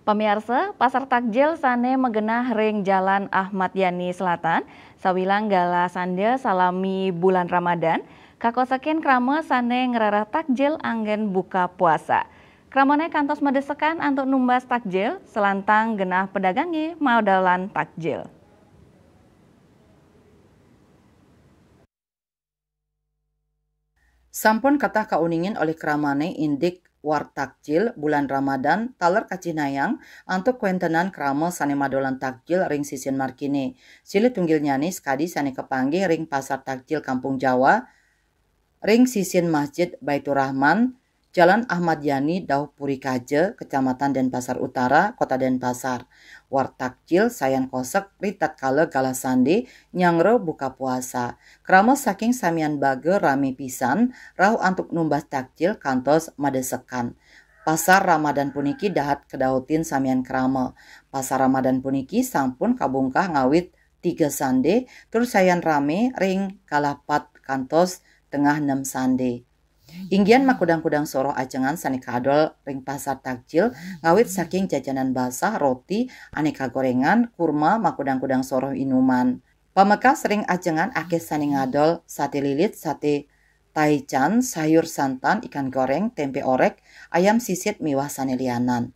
Pemirsa, pasar takjil sane megenah ring Jalan Ahmad Yani Selatan, sawilang gala sande salami bulan Ramadan, kakosakin krama sane ngerarah takjil anggen buka puasa. Kramane kantos medesekan untuk numbas takjil, selantang genah pedagangi modalan takjil. Sampun katah kauningin oleh kramane indik war takjil bulan Ramadan taler kacinayang untuk kuentenan krama sane madolan takjil ring sisin markine. Sile tunggil nyani sekadi sane kepanggih ring pasar takjil Kampung Jawa, ring sisin Masjid Baitur Rahman, Jalan Ahmad Yani Dauh Puri Kaje, Kecamatan Denpasar Utara, Kota Denpasar. War takjil sayan kosek ritat kale gala sande nyangre buka puasa. Krama saking samian bage rame pisan rau antuk numbas takjil kantos madesekan. Pasar Ramadan puniki dahat kedautin samian krama. Pasar Ramadan puniki sampun kabungkah ngawit 3 sande terus sayan rame ring kalapat kantos tengah 6 sande. Inggian makudang-kudang soroh ajengan saneka adol ring pasar takjil ngawit saking jajanan basah, roti, aneka gorengan, kurma, makudang-kudang soroh inuman. Pamekas ring ajengan akeh sane ngadol sate lilit, sate taichan, sayur santan, ikan goreng, tempe orek, ayam sisit miwah sane lianan.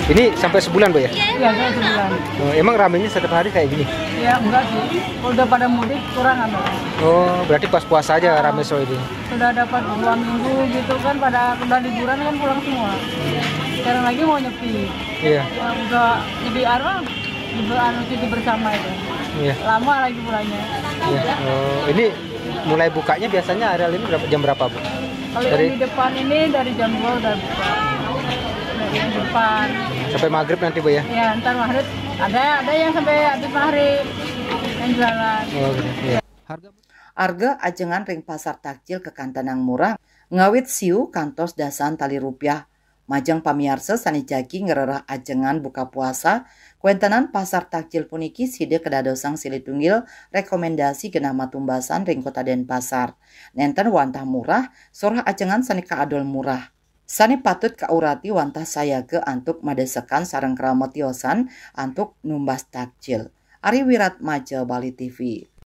Ini sampai sebulan, Bu ya? Iya, saya sebulan. Oh, emang ramenya setiap hari kayak gini? Ya, enggak sih. Kalau udah pada mudik kurang ada. Oh, berarti pas puasa aja rame soal ini. Sudah dapat 2 minggu gitu kan, pada udah liburan kan pulang semua. Sekarang lagi mau nyepi. Iya. Ya, udah jadi cuti bersama itu. Iya. Lama lagi pulangnya. Iya. Oh, ini mulai bukanya biasanya areal ini jam berapa, Bu? Kalau yang di depan ini dari jam 2 udah buka. Dari yang depan. Sampai maghrib nanti, Bu ya? Ya, ntar maghrib ada yang sampai habis maghrib yang jualan. Oh, gitu. Iya. Harga ajengan ring pasar takjil kekantanang murah ngawit siu kantos dasan tali rupiah. Majang pamiarsa sani jagi ngererah ajengan buka puasa kuentenan pasar takjil puniki side kedadosang silitunggil rekomendasi genah matumbasan ring kota Denpasar. Nenten wantah murah sorah ajengan sani kaadol murah. Sani patut kaurati wantah sayage antuk madesekan sareng krama tiosan antuk numbas takjil. Ari Wiratmaja, Bali TV.